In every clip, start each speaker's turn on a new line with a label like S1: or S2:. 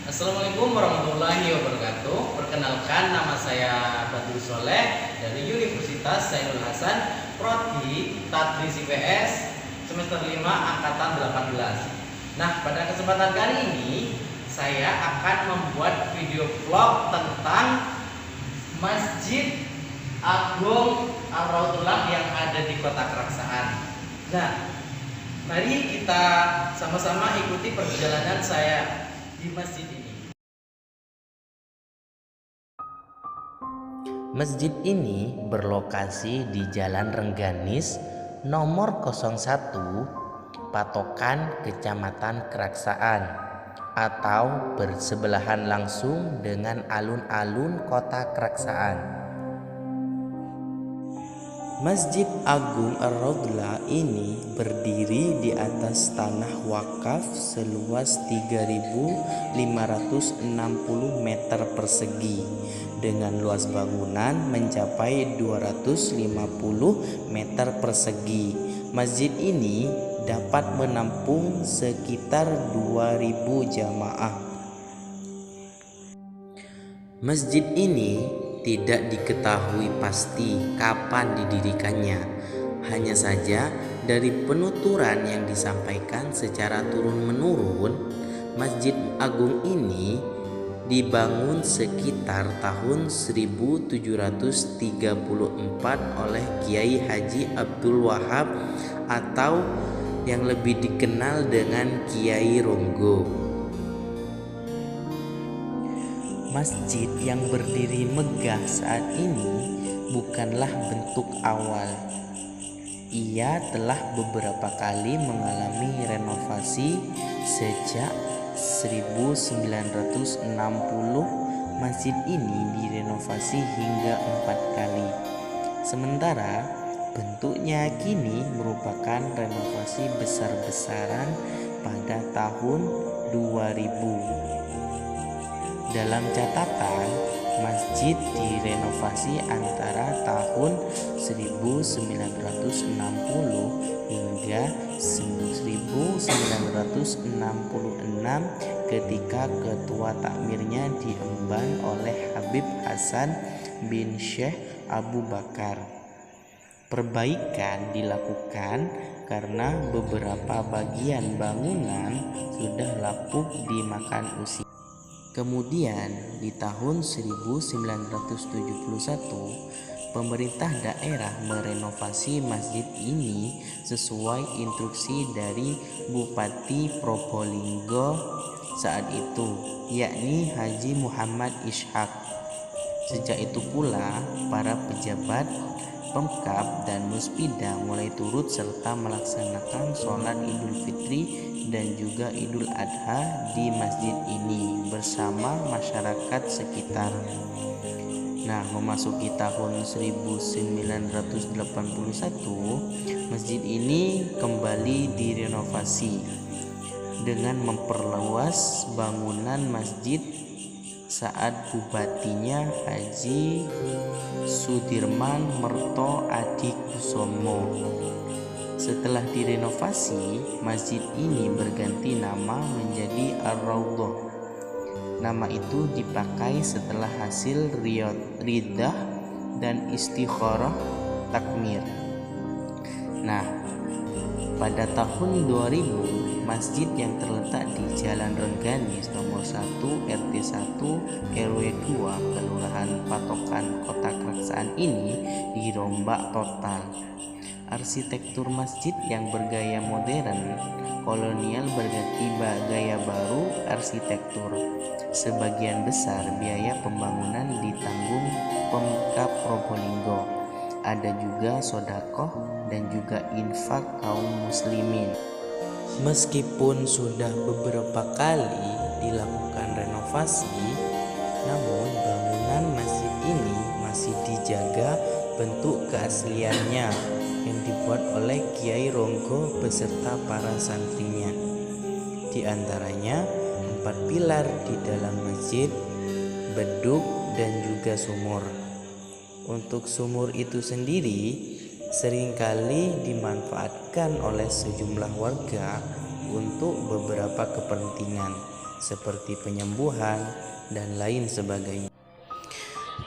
S1: Assalamualaikum warahmatullahi wabarakatuh. Perkenalkan, nama saya Badrul Soleh dari Universitas Zainul Hasan, Prodi Tadris IPS semester 5 angkatan 18. Nah, pada kesempatan kali ini saya akan membuat video vlog tentang Masjid Agung Ar-Raudhah yang ada di Kota Keraksaan. Nah, mari kita sama-sama ikuti perjalanan saya di masjid ini.
S2: Masjid ini berlokasi di Jalan Rengganis nomor 01 Patokan Kecamatan Keraksaan atau bersebelahan langsung dengan alun-alun Kota Keraksaan. Masjid Agung Ar-Raudhah ini berdiri di atas tanah wakaf seluas 3.560 meter persegi dengan luas bangunan mencapai 250 meter persegi. Masjid ini dapat menampung sekitar 2.000 jamaah. Masjid ini tidak diketahui pasti kapan didirikannya. Hanya saja dari penuturan yang disampaikan secara turun-menurun, Masjid Agung ini dibangun sekitar tahun 1734 oleh Kiai Haji Abdul Wahab atau yang lebih dikenal dengan Kiai Ronggo. Masjid yang berdiri megah saat ini bukanlah bentuk awal. Ia telah beberapa kali mengalami renovasi sejak 1960. Masjid ini direnovasi hingga 4 kali. Sementara bentuknya kini merupakan renovasi besar-besaran pada tahun 2000. Dalam catatan, masjid direnovasi antara tahun 1960 hingga 1966 ketika ketua takmirnya diemban oleh Habib Hasan bin Syekh Abu Bakar. Perbaikan dilakukan karena beberapa bagian bangunan sudah lapuk dimakan usia. Kemudian di tahun 1971 pemerintah daerah merenovasi masjid ini sesuai instruksi dari Bupati Probolinggo saat itu, yakni Haji Muhammad Ishaq. Sejak itu pula para pejabat Pemkab dan Muspida mulai turut serta melaksanakan sholat Idul Fitri dan juga Idul Adha di masjid ini bersama masyarakat sekitar. Nah, memasuki tahun 1981, masjid ini kembali direnovasi dengan memperluas bangunan masjid saat bupatinya Haji Sudirman Merto Adi Kusomo. Setelah direnovasi, masjid ini berganti nama menjadi Ar-Raudhah. Nama itu dipakai setelah hasil ridah dan istikharah takmir. Nah, pada tahun 2000, masjid yang terletak di Jalan Rengganis nomor 1 RT 1 RW 2 Kelurahan Patokan Kota Keraksaan ini dirombak total. Arsitektur masjid yang bergaya modern kolonial berganti gaya baru arsitektur. Sebagian besar biaya pembangunan ditanggung Pemkab Probolinggo. Ada juga sedekah dan juga infak kaum muslimin. Meskipun sudah beberapa kali dilakukan renovasi, namun bangunan masjid ini masih dijaga bentuk keasliannya yang dibuat oleh Kiai Ronggo beserta para santrinya. Di antaranya 4 pilar di dalam masjid, beduk dan juga sumur. Untuk sumur itu sendiri seringkali dimanfaatkan oleh sejumlah warga untuk beberapa kepentingan, seperti penyembuhan dan lain sebagainya.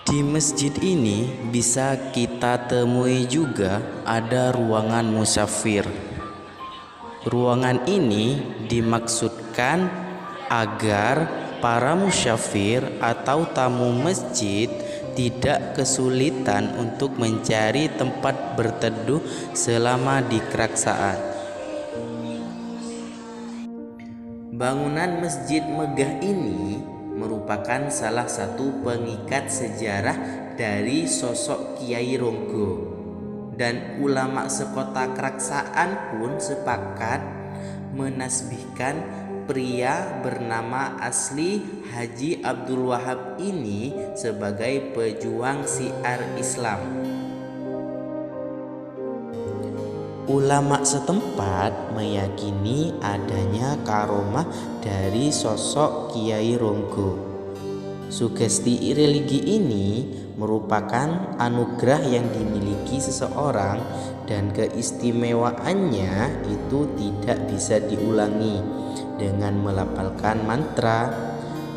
S2: Di masjid ini bisa kita temui juga ada ruangan musyafir. Ruangan ini dimaksudkan agar para musyafir atau tamu masjid tidak kesulitan untuk mencari tempat berteduh selama di keraksaan. Bangunan Masjid Megah ini merupakan salah satu pengikat sejarah dari sosok Kiai Ronggo, dan ulama sekota Keraksaan pun sepakat menasbihkan pria bernama asli Haji Abdul Wahab ini sebagai pejuang syiar Islam. Ulama setempat meyakini adanya karomah dari sosok Kiai Ronggo. Sugesti religi ini merupakan anugerah yang dimiliki seseorang dan keistimewaannya itu tidak bisa diulangi dengan melafalkan mantra,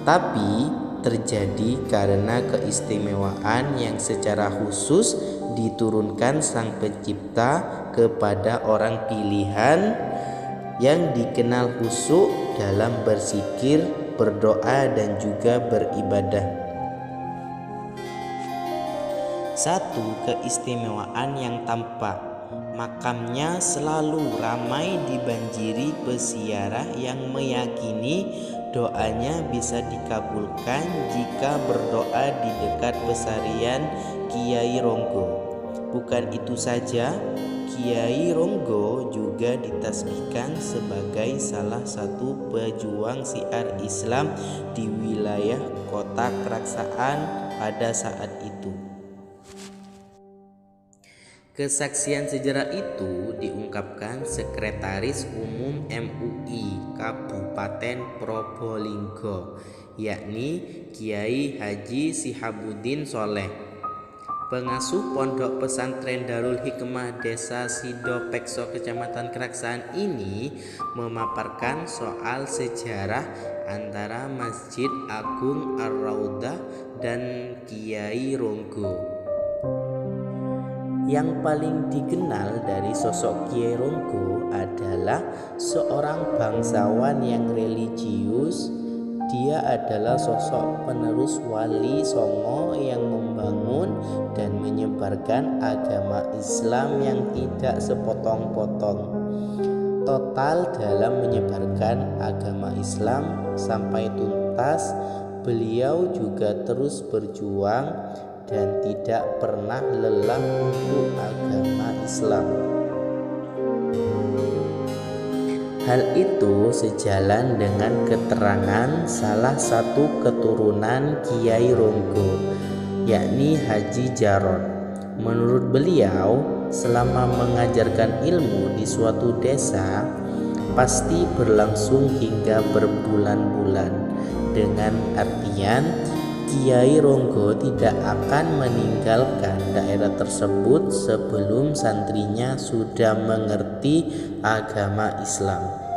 S2: tapi terjadi karena keistimewaan yang secara khusus diturunkan Sang Pencipta kepada orang pilihan yang dikenal khusyuk dalam berzikir, berdoa dan juga beribadah. Satu keistimewaan yang tampak, makamnya selalu ramai dibanjiri peziarah yang meyakini doanya bisa dikabulkan jika berdoa di dekat pesarian Kiai Ronggo. Bukan itu saja, Kiai Ronggo juga ditasbihkan sebagai salah satu pejuang syiar Islam di wilayah kota Keraksaan pada saat itu. Kesaksian sejarah itu diungkapkan Sekretaris Umum MUI Kabupaten Probolinggo, yakni Kiai Haji Sihabuddin Soleh, pengasuh Pondok Pesantren Darul Hikmah Desa Sido Pekso Kecamatan Keraksaan ini memaparkan soal sejarah antara Masjid Agung Ar-Raudhah dan Kiai Ronggo. Yang paling dikenal dari sosok Kiai Ronggo adalah seorang bangsawan yang religius. Dia adalah sosok penerus Wali Songo yang membangun dan menyebarkan agama Islam yang tidak sepotong-potong. Total dalam menyebarkan agama Islam sampai tuntas, beliau juga terus berjuang dan tidak pernah lelah untuk agama Islam. Hal itu sejalan dengan keterangan salah satu keturunan Kiai Ronggo, yakni Haji Jarot. Menurut beliau, selama mengajarkan ilmu di suatu desa pasti berlangsung hingga berbulan-bulan, dengan artian Kiai Ronggo tidak akan meninggalkan daerah tersebut sebelum santrinya sudah mengerti agama Islam.